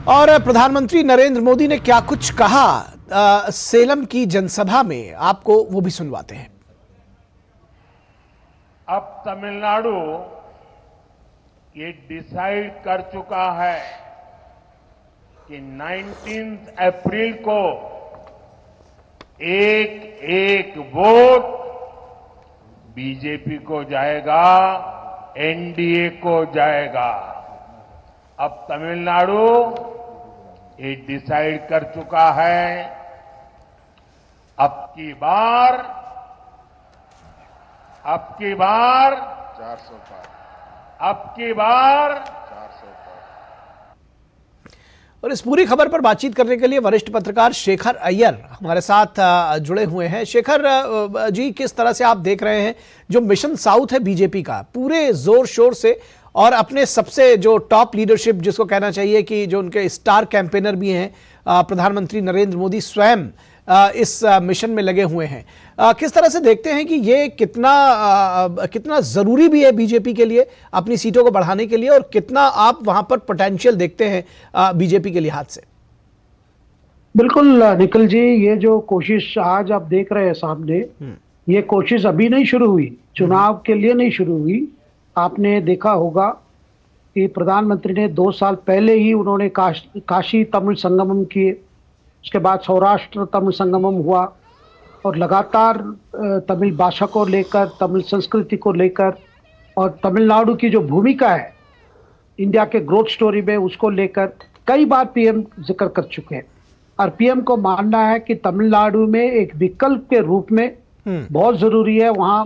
और प्रधानमंत्री नरेंद्र मोदी ने क्या कुछ कहा सेलम की जनसभा में, आपको वो भी सुनवाते हैं। अब तमिलनाडु ये डिसाइड कर चुका है कि 19 अप्रैल को एक एक वोट बीजेपी को जाएगा, एनडीए को जाएगा। अब तमिलनाडु ये डिसाइड कर चुका है, अब की बार 400 पार, अब की बार 400 पार। और इस पूरी खबर पर बातचीत करने के लिए वरिष्ठ पत्रकार शेखर अय्यर हमारे साथ जुड़े हुए हैं। शेखर जी, किस तरह से आप देख रहे हैं जो मिशन साउथ है बीजेपी का, पूरे जोर शोर से, और अपने सबसे जो टॉप लीडरशिप जिसको कहना चाहिए कि जो उनके स्टार कैंपेनर भी हैं, प्रधानमंत्री नरेंद्र मोदी स्वयं इस मिशन में लगे हुए हैं। किस तरह से देखते हैं कि ये कितना जरूरी भी है बीजेपी के लिए अपनी सीटों को बढ़ाने के लिए, और कितना आप वहां पर पोटेंशियल देखते हैं बीजेपी के लिहाज से? बिल्कुल निखिल जी, ये जो कोशिश आज आप देख रहे हैं सामने, ये कोशिश अभी नहीं शुरू हुई, चुनाव के लिए नहीं शुरू हुई। आपने देखा होगा कि प्रधानमंत्री ने 2 साल पहले ही उन्होंने काशी तमिल संगमम किए, उसके बाद सौराष्ट्र तमिल संगमम हुआ, और लगातार तमिल भाषा को लेकर, तमिल संस्कृति को लेकर, और तमिलनाडु की जो भूमिका है इंडिया के ग्रोथ स्टोरी में उसको लेकर कई बार पीएम जिक्र कर चुके हैं। और पीएम को मानना है कि तमिलनाडु में एक विकल्प के रूप में बहुत जरूरी है वहाँ,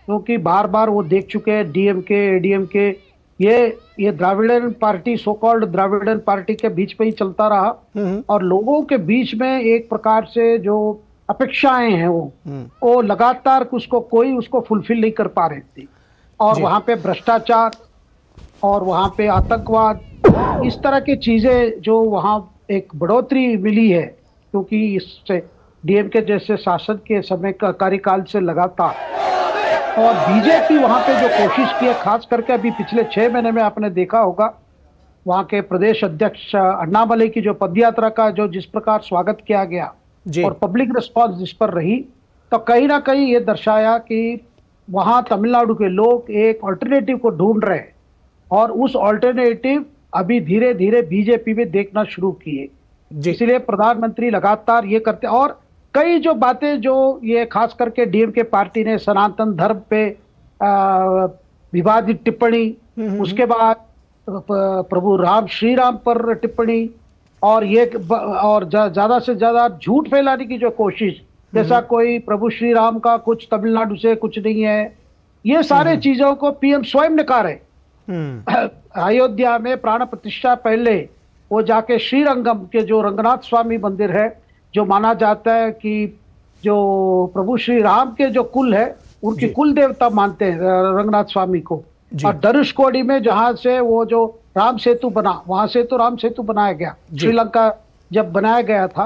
क्योंकि बार बार वो देख चुके हैं डीएमके एडीएमके, ये द्राविड़न पार्टी, सो कॉल्ड द्राविड़न पार्टी के बीच में ही चलता रहा, और लोगों के बीच में एक प्रकार से जो अपेक्षाएं हैं वो लगातार उसको फुलफिल नहीं कर पा रहे थे। और वहां पे भ्रष्टाचार और वहां पे आतंकवाद, इस तरह की चीजें जो वहां एक बढ़ोतरी मिली है, क्योंकि इससे डीएमके जैसे शासन के समय का कार्यकाल से लगातार, और बीजेपी वहां पे जो कोशिश की है, खास करके अभी पिछले 6 महीने में आपने देखा होगा वहां के प्रदेश अध्यक्ष अन्नामलई की जो पदयात्रा का जो जिस प्रकार स्वागत किया गया और पब्लिक रिस्पांस जिस पर रही, तो कहीं ना कहीं ये दर्शाया कि वहां तमिलनाडु के लोग एक ऑल्टरनेटिव को ढूंढ रहे हैं, और उस ऑल्टरनेटिव अभी धीरे धीरे बीजेपी में देखना शुरू किए। इसलिए प्रधानमंत्री लगातार ये करते, और कई जो बातें जो ये खास करके डीएमके पार्टी ने सनातन धर्म पे विवादित टिप्पणी, उसके बाद प्रभु श्री राम पर टिप्पणी, और ज्यादा से ज्यादा झूठ फैलाने की जो कोशिश, जैसा कोई प्रभु श्री राम का कुछ तमिलनाडु से कुछ नहीं है, ये सारे चीजों को पीएम स्वयं नकारे। अयोध्या में प्राण प्रतिष्ठा पहले वो जाके श्रीरंगम के जो रंगनाथ स्वामी मंदिर है, जो माना जाता है कि जो प्रभु श्री राम के जो कुल है उनकी कुल देवता मानते हैं रंगनाथ स्वामी को, और धनुषकोडी में जहां से वो जो राम सेतु बना, वहां से तो राम सेतु बनाया गया, श्रीलंका जब बनाया गया था,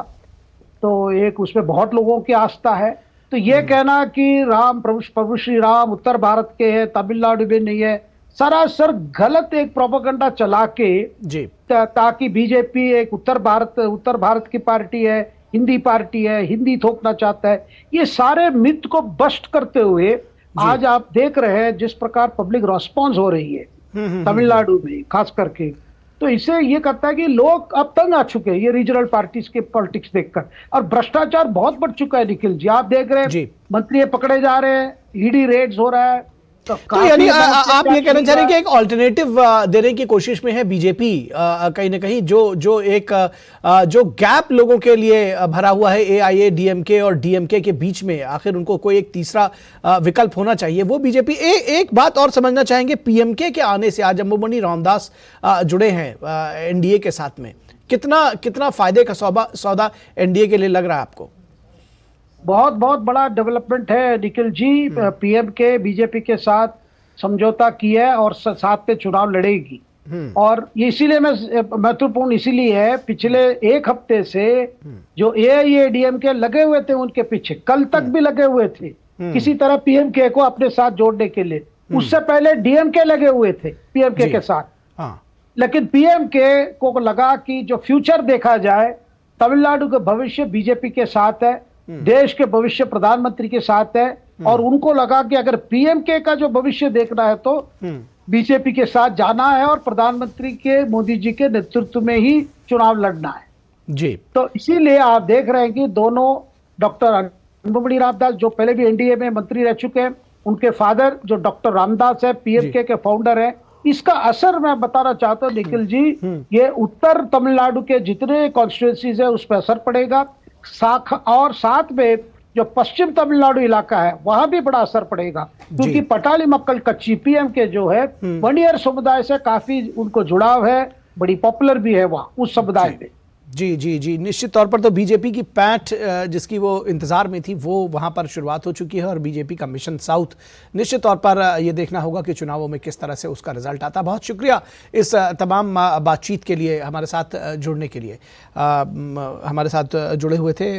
तो एक उसमें बहुत लोगों की आस्था है। तो ये कहना कि प्रभु श्री राम उत्तर भारत के हैं, तमिलनाडु में नहीं है, सरासर गलत एक प्रोपेगेंडा चला के ताकि बीजेपी एक उत्तर भारत की पार्टी है, हिंदी पार्टी है, हिंदी थोपना चाहता है, ये सारे मिथ को बस्ट करते हुए आज आप देख रहे हैं जिस प्रकार पब्लिक रेस्पॉन्स हो रही है तमिलनाडु में खास करके, तो इससे ये कहता है कि लोग अब तंग आ चुके हैं ये रीजनल पार्टीज के पॉलिटिक्स देखकर, और भ्रष्टाचार बहुत बढ़ चुका है निखिल जी, आप देख रहे हैं मंत्री पकड़े जा रहे हैं, ईडी रेड्स हो रहा है। तो यानी आप ये कहना चाह रहे हैं कि एक ऑल्टरनेटिव देने की कोशिश में है बीजेपी कहीं ना कहीं, जो गैप लोगों के लिए भरा हुआ है एआईएडीएमके और डीएमके के बीच में, आखिर उनको कोई एक तीसरा विकल्प होना चाहिए, वो बीजेपी। एक बात और समझना चाहेंगे, पीएमके के आने से आज अंबुमणि रामदास जुड़े हैं एनडीए के साथ में, कितना फायदे का सौदा एनडीए के लिए लग रहा है आपको? बहुत बड़ा डेवलपमेंट है निखिल जी। पीएम के बीजेपी के साथ समझौता किया है और साथ पे चुनाव लड़ेगी, और ये इसीलिए महत्वपूर्ण इसीलिए है, पिछले 1 हफ्ते से जो एआईएडीएमके लगे हुए थे उनके पीछे, कल तक भी लगे हुए थे किसी तरह पीएमके को अपने साथ जोड़ने के लिए, उससे पहले डीएमके लगे हुए थे पीएमके के साथ, लेकिन पीएम के को लगा कि जो फ्यूचर देखा जाए, तमिलनाडु का भविष्य बीजेपी के साथ है, देश के भविष्य प्रधानमंत्री के साथ है, और उनको लगा कि अगर पीएमके का जो भविष्य देखना है तो बीजेपी के साथ जाना है और प्रधानमंत्री के मोदी जी के नेतृत्व में ही चुनाव लड़ना है जी। तो इसीलिए आप देख रहे हैं कि दोनों डॉक्टर अन्बुमणि रामदास जो पहले भी एनडीए में मंत्री रह चुके हैं, उनके फादर जो डॉक्टर रामदास है पीएमके के फाउंडर है, इसका असर मैं बताना चाहता हूं निखिल जी, ये उत्तर तमिलनाडु के जितने कॉन्स्टिट्यूएंसीज है उस पर असर पड़ेगा, और साथ में जो पश्चिम तमिलनाडु इलाका है वहां भी बड़ा असर पड़ेगा, क्योंकि पटाली मक्कल कच्ची पीएमके जो है वणियर समुदाय से काफी उनको जुड़ाव है, बड़ी पॉपुलर भी है वहां उस समुदाय में। जी जी जी, निश्चित तौर पर तो बीजेपी की पैठ जिसकी वो इंतजार में थी वो वहां पर शुरुआत हो चुकी है, और बीजेपी का मिशन साउथ निश्चित तौर पर ये देखना होगा कि चुनावों में किस तरह से उसका रिजल्ट आता। बहुत शुक्रिया इस तमाम बातचीत के लिए, हमारे साथ जुड़ने के लिए। हमारे साथ जुड़े हुए थे